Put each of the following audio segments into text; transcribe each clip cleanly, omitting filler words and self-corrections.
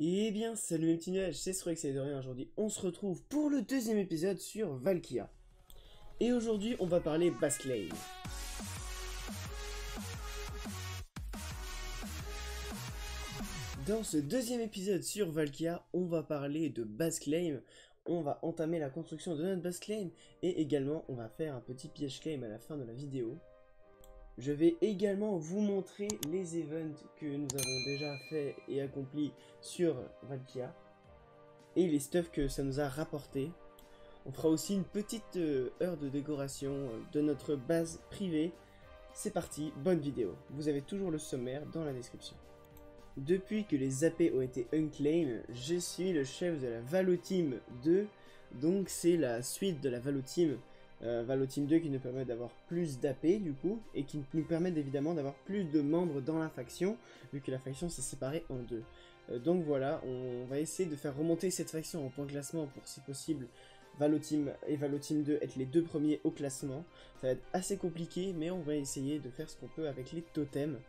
Eh bien, salut mes petits nuages, c'est Srox et Dorian. Aujourd'hui, on se retrouve pour le deuxième épisode sur Valkia. Et aujourd'hui, on va parler Basklane. Dans ce deuxième épisode sur Valkia, on va parler de Basklane. On va entamer la construction de notre Basklane. Et également, on va faire un petit piège claim à la fin de la vidéo. Je vais également vous montrer les events que nous avons déjà fait et accomplis sur Valkia. Et les stuffs que ça nous a rapporté. On fera aussi une petite heure de décoration de notre base privée. C'est parti, bonne vidéo. Vous avez toujours le sommaire dans la description. Depuis que les AP ont été unclaim, je suis le chef de la Valo Team 2. Donc c'est la suite de la Valo Team. Valo Team 2 qui nous permet d'avoir plus d'AP du coup. Et qui nous permet évidemment d'avoir plus de membres dans la faction. Vu que la faction s'est séparée en deux. Donc voilà, on va essayer de faire remonter cette faction en point de classement pour si possible Valo Team et Valo Team 2 être les deux premiers au classement. Ça va être assez compliqué, mais on va essayer de faire ce qu'on peut avec les totems.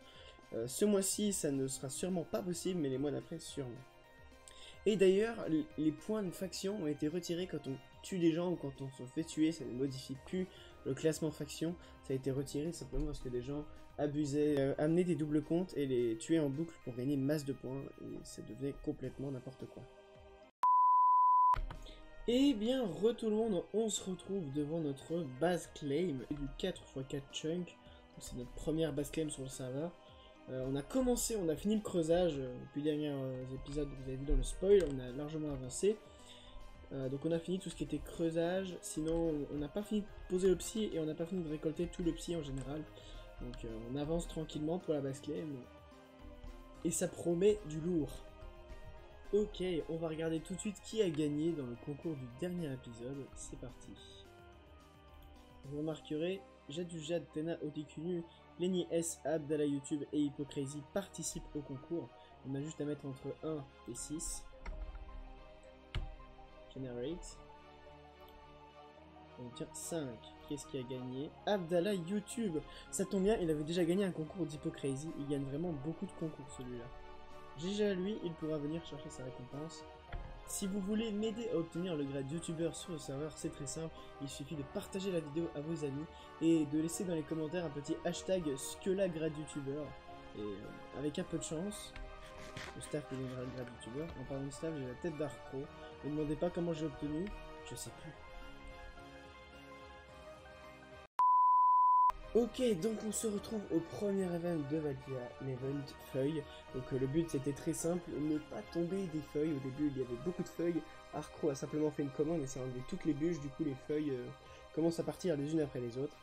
Ce mois-ci, ça ne sera sûrement pas possible, mais les mois d'après, sûrement. Et d'ailleurs, les points de faction ont été retirés quand on tue des gens ou quand on se fait tuer. Ça ne modifie plus le classement faction. Ça a été retiré simplement parce que des gens abusaient, amenaient des doubles comptes et les tuaient en boucle pour gagner une masse de points. Et ça devenait complètement n'importe quoi. Et bien, tout le monde, on se retrouve devant notre base claim du 4x4 chunk. C'est notre première base claim sur le serveur. On a commencé, on a fini le creusage depuis les derniers épisodes que vous avez vu dans le spoil, on a largement avancé. Donc on a fini tout ce qui était creusage, sinon on n'a pas fini de poser le psy et on n'a pas fini de récolter tout le psy en général. Donc on avance tranquillement pour la base claim. Et ça promet du lourd. Ok, on va regarder tout de suite qui a gagné dans le concours du dernier épisode. C'est parti. Vous remarquerez, Jadujad, Tena, Otikunu, Lenny S, Abdallah YouTube et Hypocrazy participent au concours. On a juste à mettre entre 1 et 6. Generate. On obtient 5. Qu'est-ce qui a gagné? Abdallah YouTube. Ça tombe bien, il avait déjà gagné un concours d'Hypocrazy. Il gagne vraiment beaucoup de concours celui-là. GG à lui, il pourra venir chercher sa récompense. Si vous voulez m'aider à obtenir le grade youtubeur sur le serveur, c'est très simple, il suffit de partager la vidéo à vos amis et de laisser dans les commentaires un petit hashtag grade youtubeur. Et avec un peu de chance, le staff me donnera le grade youtubeur. En parlant de staff, j'ai la tête d'Arcro. Ne me demandez pas comment j'ai obtenu, je sais plus. Ok, donc on se retrouve au premier event de Valkia, l'event feuilles. Donc le but c'était très simple, ne pas tomber des feuilles. Au début il y avait beaucoup de feuilles. Arcro a simplement fait une commande et ça a enlevé toutes les bûches, du coup les feuilles commencent à partir les unes après les autres.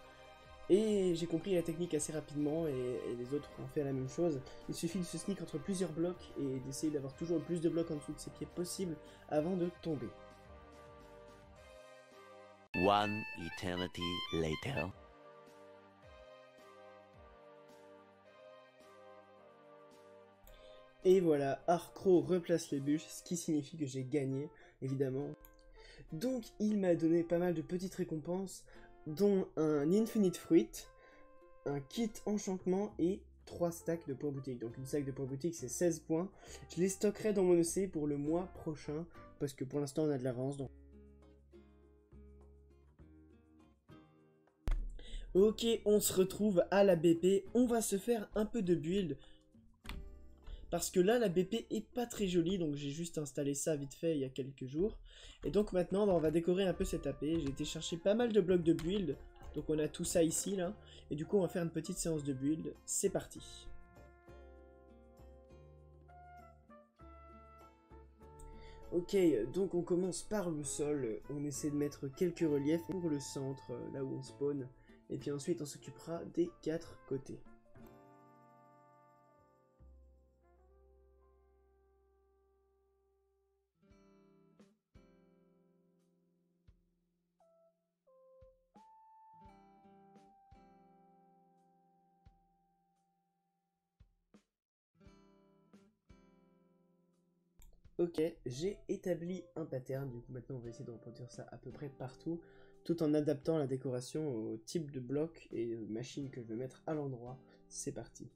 Et j'ai compris la technique assez rapidement et les autres ont fait la même chose. Il suffit de se sneak entre plusieurs blocs et d'essayer d'avoir toujours le plus de blocs en dessous de ses pieds possible avant de tomber. One eternity later. Et voilà, Arcro replace les bûches, ce qui signifie que j'ai gagné, évidemment. Donc il m'a donné pas mal de petites récompenses, dont un Infinite Fruit, un kit enchantement et 3 stacks de points boutique. Donc une stack de points boutique c'est 16 points. Je les stockerai dans mon EC pour le mois prochain, parce que pour l'instant on a de l'avance. Donc... Ok, on se retrouve à la BP, on va se faire un peu de build. Parce que là, la BP est pas très jolie, donc j'ai juste installé ça vite fait il y a quelques jours. Et donc maintenant, on va décorer un peu cette AP. J'ai été chercher pas mal de blocs de build. Donc on a tout ça ici, là. Et du coup, on va faire une petite séance de build. C'est parti. Ok, donc on commence par le sol. On essaie de mettre quelques reliefs pour le centre, là où on spawn. Et puis ensuite, on s'occupera des 4 côtés. Ok, j'ai établi un pattern, du coup maintenant on va essayer de reproduire ça à peu près partout, tout en adaptant la décoration au type de bloc et de machine que je veux mettre à l'endroit. C'est parti.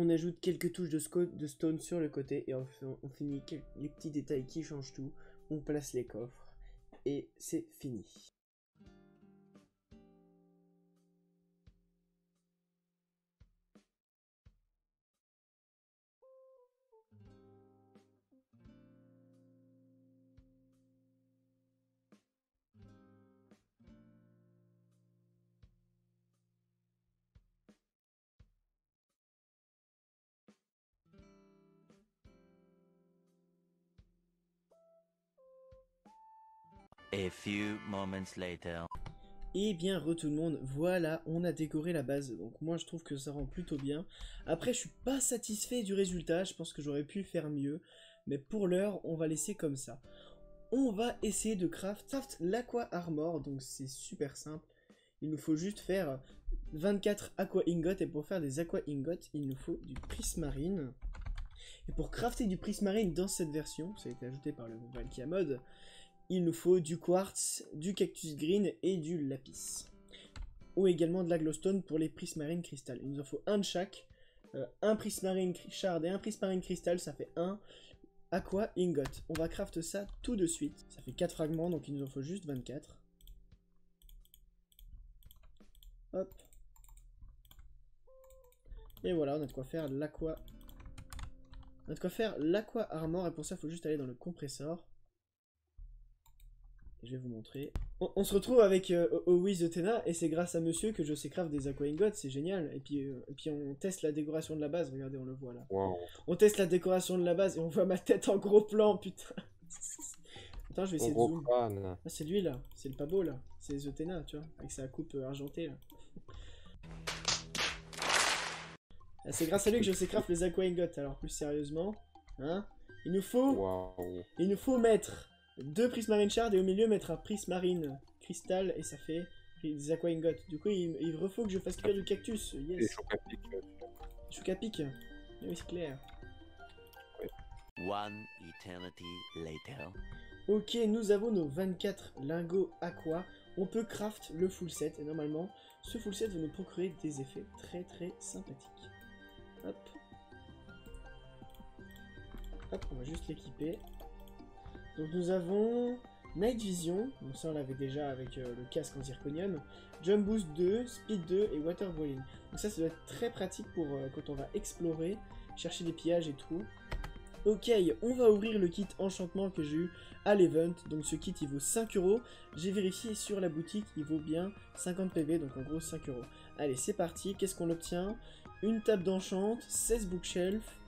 On ajoute quelques touches de stone sur le côté et on finit les petits détails qui changent tout. On place les coffres et c'est fini. A few moments later. Et bien tout le monde, voilà, on a décoré la base, donc moi je trouve que ça rend plutôt bien. Après je suis pas satisfait du résultat, je pense que j'aurais pu faire mieux, mais pour l'heure on va laisser comme ça. On va essayer de craft l'Aqua Armor, donc c'est super simple. Il nous faut juste faire 24 Aqua Ingots, et pour faire des Aqua Ingots, il nous faut du Prismarine. Et pour crafter du Prismarine dans cette version, ça a été ajouté par le Valkia Mod, il nous faut du quartz, du cactus green et du lapis. Ou également de la glowstone pour les prismarine crystal. Il nous en faut un de chaque. Un prismarine shard et un prismarine crystal, ça fait un aqua ingot. On va craft ça tout de suite. Ça fait 4 fragments, donc il nous en faut juste 24. Hop. Et voilà, on a de quoi faire l'aqua. On a de quoi faire l'aqua armor, et pour ça, il faut juste aller dans le compressor. Je vais vous montrer. On se retrouve avec Always Zotena, et c'est grâce à monsieur que je sais craft des Aqua Ingots, c'est génial. Et puis on teste la décoration de la base, regardez, on le voit là. Wow. On teste la décoration de la base et on voit ma tête en gros plan, putain. Attends, je vais essayer de zoom. Ah, c'est lui là, c'est le pas beau là, c'est Zotena, tu vois, avec sa coupe argentée là. Ah, c'est grâce à lui que je sais craft les Aqua Ingots, alors plus sérieusement, hein. Il nous faut mettre 2 prismarine shard et au milieu mettre un prismarine cristal et ça fait des aqua ingots. Du coup il faut que je fasse cuire du cactus. Yes. Et choc à pic. Choc à pic. Oui, c'est clair. One eternity later. Ok, nous avons nos 24 lingots aqua. On peut craft le full set et normalement ce full set va nous procurer des effets très très sympathiques. Hop. Hop, on va juste l'équiper. Donc nous avons Night Vision, donc ça on l'avait déjà avec le casque en zirconium, Jump Boost 2, Speed 2 et Water Boiling. Donc ça doit être très pratique pour quand on va explorer, chercher des pillages et tout. Ok, on va ouvrir le kit enchantement que j'ai eu à l'event. Donc ce kit il vaut 5 €. J'ai vérifié sur la boutique, il vaut bien 50 PV, donc en gros 5 €. Allez, c'est parti, qu'est-ce qu'on obtient? Une table d'enchant, 16 bookshelf,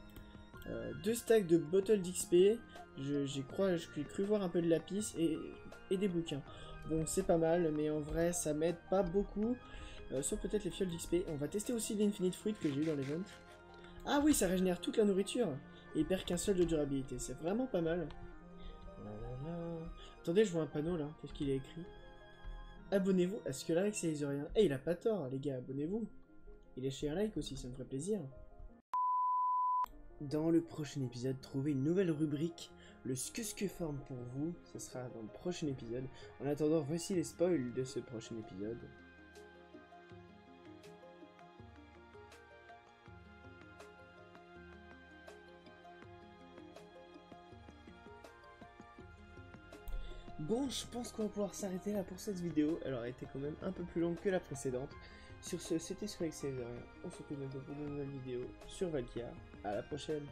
2 stacks de bottles d'XP. J'ai cru voir un peu de lapis et des bouquins. Bon, c'est pas mal, mais en vrai, ça m'aide pas beaucoup. Sauf peut-être les fioles d'XP. On va tester aussi l'Infinite Fruit que j'ai eu dans l'event. Ah oui, ça régénère toute la nourriture. Et il perd qu'un seul de durabilité. C'est vraiment pas mal. Attendez, je vois un panneau là. Qu'est-ce qu'il a écrit? Abonnez-vous à ce que like c'est rien. Eh, il a pas tort, les gars, abonnez-vous. Il est chez un like aussi, ça me ferait plaisir. Dans le prochain épisode, trouvez une nouvelle rubrique, le Skuskuform pour vous, ce sera dans le prochain épisode. En attendant, voici les spoils de ce prochain épisode. Bon, je pense qu'on va pouvoir s'arrêter là pour cette vidéo. Elle aurait été quand même un peu plus longue que la précédente. Sur ce, c'était Squaxaver. On se retrouve bientôt pour de nouvelles vidéos sur Valkia. À la prochaine.